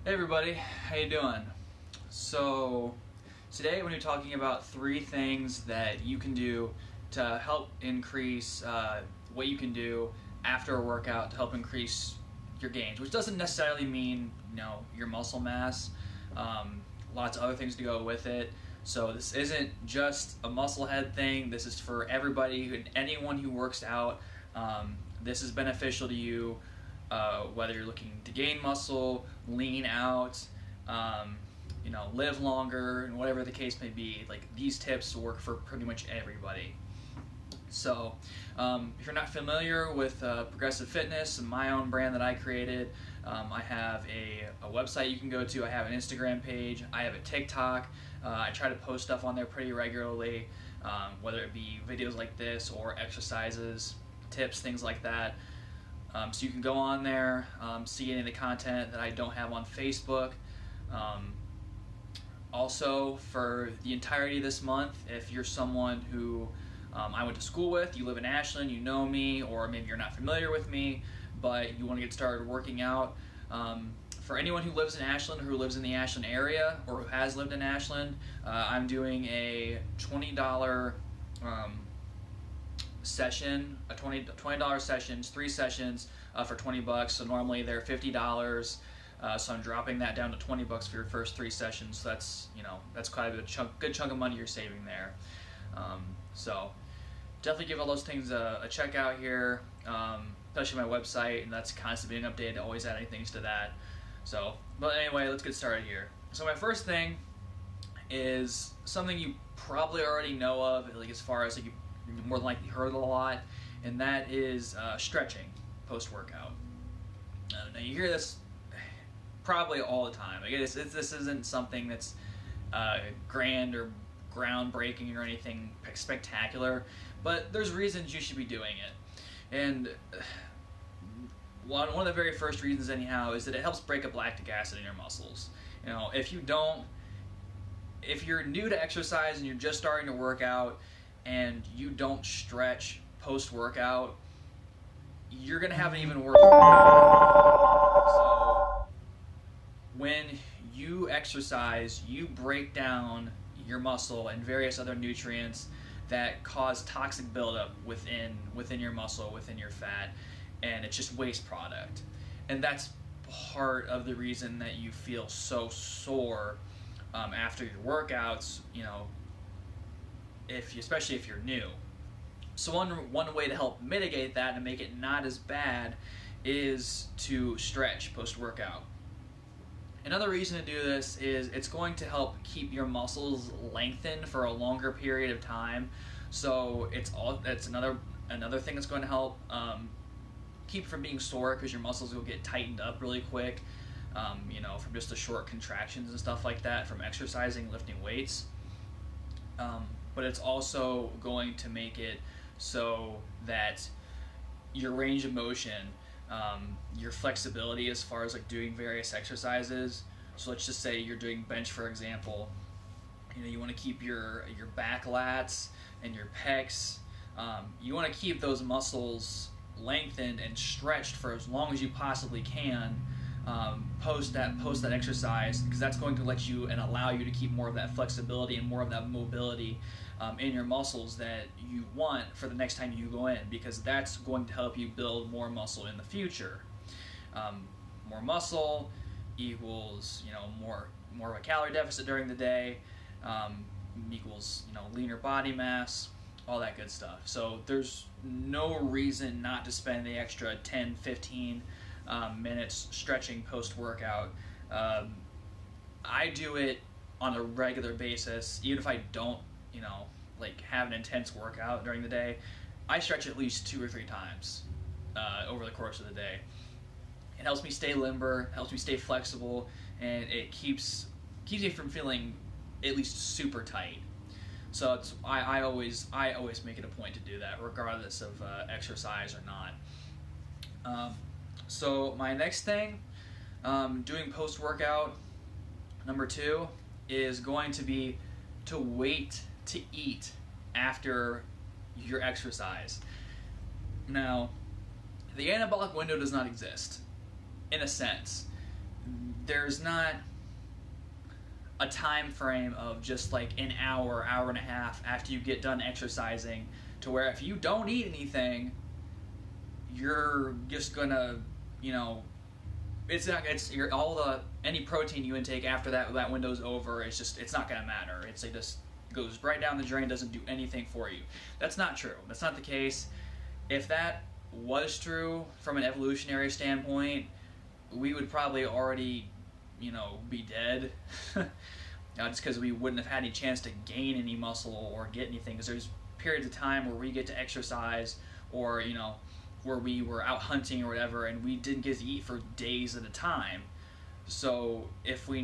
Hey everybody, how you doing? So today we're going to be talking about 3 things that you can do to help increase what you can do after a workout to help increase your gains, which doesn't necessarily mean your muscle mass. Lots of other things to go with it. So this isn't just a muscle head thing. This is for everybody, anyone who works out. This is beneficial to you. Whether you're looking to gain muscle, lean out, live longer, and whatever the case may be, like these tips work for pretty much everybody. So, if you're not familiar with Progressive Fitness and my own brand that I created, I have a website you can go to. I have an Instagram page. I have a TikTok. I try to post stuff on there pretty regularly, whether it be videos like this or exercises, tips, things like that. So you can go on there, see any of the content that I don't have on Facebook. Also, for the entirety of this month, if you're someone who I went to school with, you live in Ashland, you know me, or maybe you're not familiar with me, but you want to get started working out, for anyone who lives in Ashland, who lives in the Ashland area, or who has lived in Ashland, I'm doing a $20 session, a $20 sessions, 3 sessions for $20. So normally they're $50. So I'm dropping that down to $20 for your first 3 sessions. So that's quite a good chunk of money you're saving there. So definitely give all those things a check out here, especially my website, and that's constantly being updated. Always adding things to that. So, but anyway, let's get started here. So my first thing is something you probably already know of, like as far as like you more than likely heard a lot, and that is stretching post-workout. Now you hear this probably all the time. I guess this isn't something that's grand or groundbreaking or anything spectacular, but there's reasons you should be doing it. And one of the very first reasons anyhow is that it helps break up lactic acid in your muscles. If you're new to exercise and you're just starting to work out and you don't stretch post-workout, you're going to have an even worse workout. So when you exercise, you break down your muscle and various other nutrients that cause toxic buildup within your muscle, within your fat, and it's just waste product. And that's part of the reason that you feel so sore after your workouts, especially if you're new. So one way to help mitigate that and make it not as bad is to stretch post-workout. Another reason to do this is it's going to help keep your muscles lengthened for a longer period of time. So it's another thing that's going to help keep you from being sore, because your muscles will get tightened up really quick, from just the short contractions and stuff like that from exercising, lifting weights. But it's also going to make it so that your range of motion, your flexibility as far as like doing various exercises. So let's just say you're doing bench, for example. You want to keep your back lats and your pecs. You want to keep those muscles lengthened and stretched for as long as you possibly can post that exercise, because that's going to let you and allow you to keep more of that flexibility and more of that mobility in your muscles that you want for the next time you go in, because that's going to help you build more muscle in the future. More muscle equals more of a calorie deficit during the day, equals leaner body mass, all that good stuff. So there's no reason not to spend the extra 10-15 minutes stretching post-workout. I do it on a regular basis, even if I don't have an intense workout during the day. I stretch at least 2 or 3 times over the course of the day. It helps me stay limber, helps me stay flexible, and it keeps me from feeling at least super tight. So I always make it a point to do that, regardless of exercise or not. So my next thing, doing post-workout, number 2, is going to be to wait to eat after your exercise. Now, the anabolic window does not exist, in a sense. there's not a time frame of just like an hour, hour and a half after you get done exercising, to where if you don't eat anything, you're just gonna, you know, any protein you intake after that window's over, it's not gonna matter. It just goes right down the drain, doesn't do anything for you. That's not true. That's not the case. If that was true from an evolutionary standpoint, we would probably already, you know, be dead. Just because we wouldn't have had any chance to gain any muscle or get anything. Because there's periods of time where we get to exercise, or, you know, where we were out hunting or whatever, and we didn't get to eat for days at a time. So if we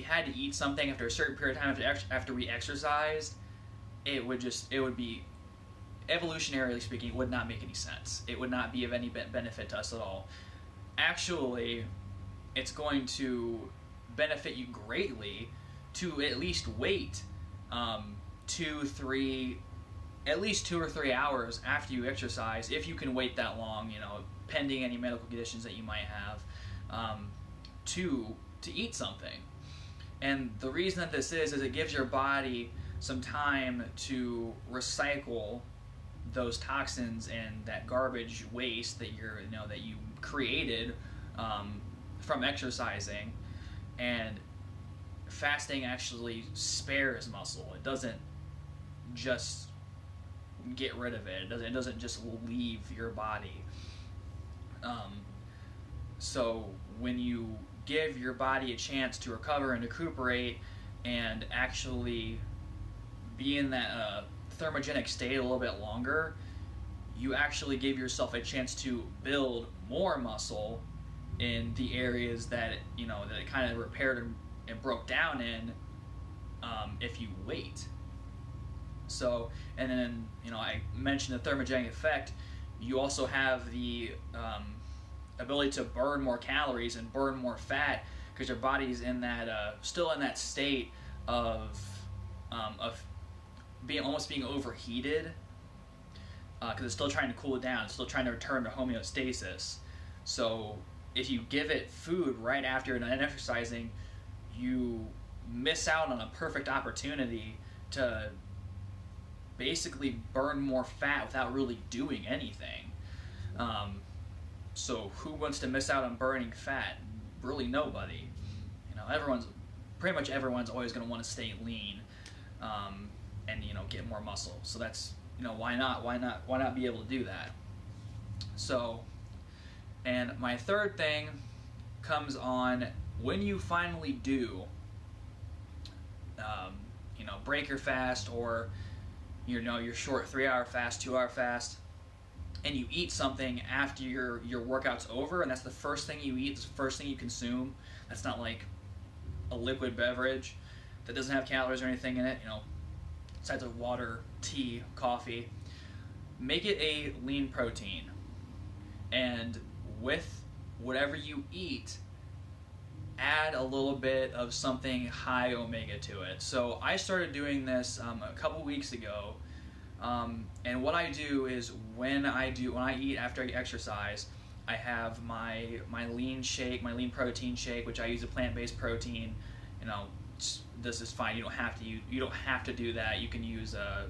had to eat something after a certain period of time after we exercised, it would be, evolutionarily speaking, it would not make any sense. It would not be of any benefit to us at all. Actually, it's going to benefit you greatly to at least wait at least 2 or 3 hours after you exercise, if you can wait that long, you know, pending any medical conditions that you might have, to eat something. And the reason that this is it gives your body some time to recycle those toxins and that garbage waste that you created from exercising. And fasting actually spares muscle. It doesn't just get rid of it. It doesn't just leave your body. So when you give your body a chance to recover and recuperate and actually be in that thermogenic state a little bit longer, you actually give yourself a chance to build more muscle in the areas that it kind of repaired and broke down in, if you wait. So, and then, I mentioned the thermogenic effect. You also have the ability to burn more calories and burn more fat, because your body's in that still in that state of being overheated, because it's still trying to cool it down. It's still trying to return to homeostasis. So if you give it food right after and exercising, you miss out on a perfect opportunity to basically burn more fat without really doing anything. So who wants to miss out on burning fat? Really nobody. Pretty much everyone's always going to want to stay lean, and get more muscle. So that's, why not be able to do that? So, and my third thing comes on when you finally do break your fast, or your short 3-hour fast, 2-hour fast, and you eat something after your workout's over, and that's the first thing you eat, it's the first thing you consume. That's not like a liquid beverage that doesn't have calories or anything in it, besides of water, tea, coffee. Make it a lean protein, and with whatever you eat, add a little bit of something high omega to it. So I started doing this a couple weeks ago, and what I do is when I eat after I exercise, I have my lean shake, my lean protein shake, which I use a plant-based protein. This is fine. You don't have to do that. You can use a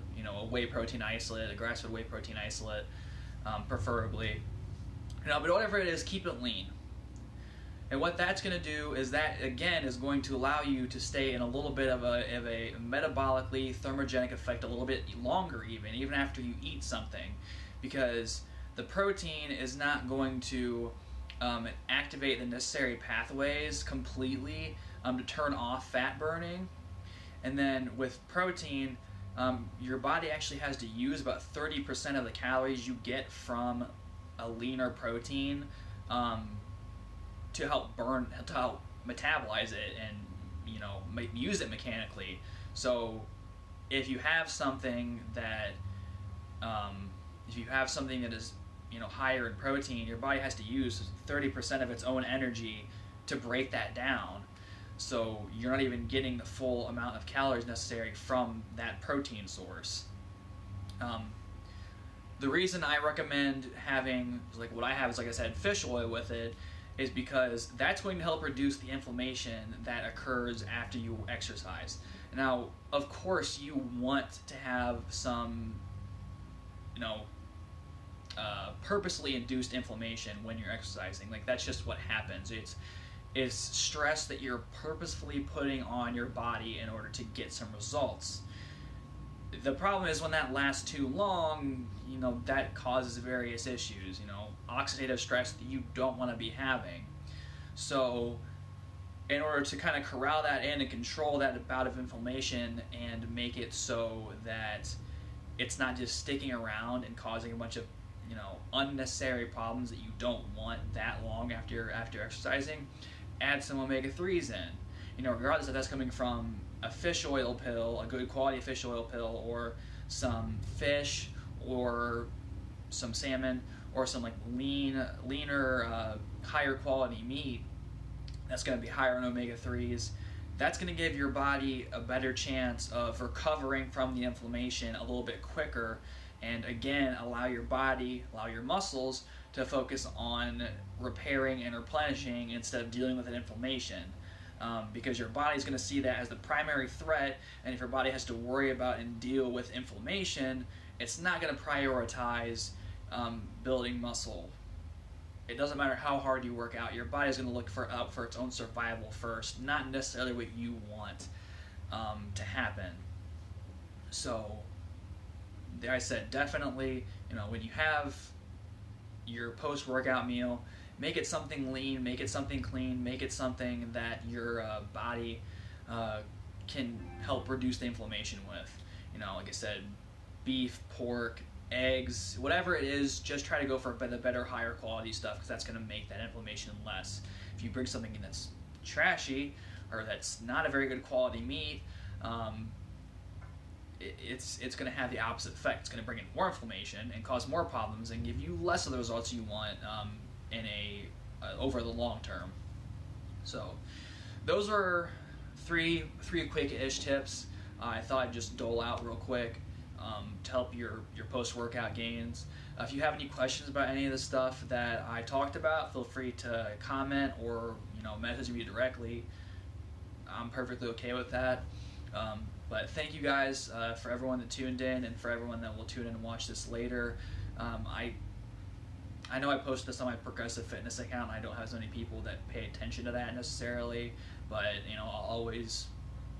whey protein isolate, a grass-fed whey protein isolate, preferably. But whatever it is, keep it lean. And what that's going to do is that, again, is going to allow you to stay in a little bit of a metabolically thermogenic effect a little bit longer, even after you eat something, because the protein is not going to activate the necessary pathways completely to turn off fat burning. And then with protein, your body actually has to use about 30% of the calories you get from a leaner protein to help metabolize it and use it mechanically. So if you have something that is higher in protein, your body has to use 30% of its own energy to break that down. So you're not even getting the full amount of calories necessary from that protein source. The reason I recommend having, what I have is, like I said, fish oil with it, is because that's going to help reduce the inflammation that occurs after you exercise. Now, of course, you want to have some, purposely induced inflammation when you're exercising. Like, that's just what happens. It's stress that you're purposefully putting on your body in order to get some results. The problem is when that lasts too long, that causes various issues, oxidative stress that you don't want to be having. So in order to kind of corral that in and control that bout of inflammation and make it so that it's not just sticking around and causing a bunch of unnecessary problems that you don't want that long after exercising, add some omega-3s in. Regardless if that's coming from a fish oil pill, a good quality fish oil pill, or some fish, or some salmon, or some like leaner, higher quality meat that's going to be higher in omega-3s. That's going to give your body a better chance of recovering from the inflammation a little bit quicker, and again, allow your muscles to focus on repairing and replenishing instead of dealing with an inflammation. Because your body's going to see that as the primary threat, and if your body has to worry about and deal with inflammation, it's not going to prioritize building muscle. It doesn't matter how hard you work out, your body's going to look out for its own survival first, not necessarily what you want to happen. So, like I said, definitely, when you have your post-workout meal, make it something lean, make it something clean, make it something that your body can help reduce the inflammation with. Like I said, beef, pork, eggs, whatever it is, just try to go for the better, higher quality stuff, because that's going to make that inflammation less. If you bring something in that's trashy or that's not a very good quality meat, it's going to have the opposite effect. It's going to bring in more inflammation and cause more problems and give you less of the results you want over the long term. So those are three quick-ish tips I thought I'd just dole out real quick to help your post-workout gains. If you have any questions about any of the stuff that I talked about, feel free to comment or message me directly. I'm perfectly okay with that. But thank you guys for everyone that tuned in, and for everyone that will tune in and watch this later. I know I posted this on my Progressive Fitness account, and I don't have as many people that pay attention to that necessarily, but I'll always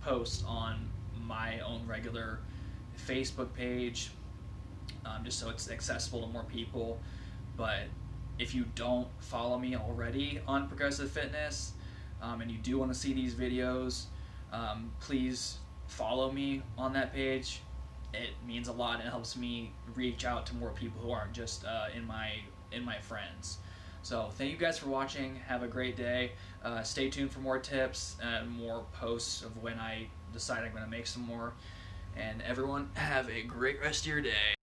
post on my own regular Facebook page, just so it's accessible to more people. But if you don't follow me already on Progressive Fitness, and you do want to see these videos, please follow me on that page. It means a lot, and it helps me reach out to more people who aren't just in my friends. So thank you guys for watching. Have a great day. Stay tuned for more tips and more posts of when I decide I'm going to make some more. And everyone, have a great rest of your day.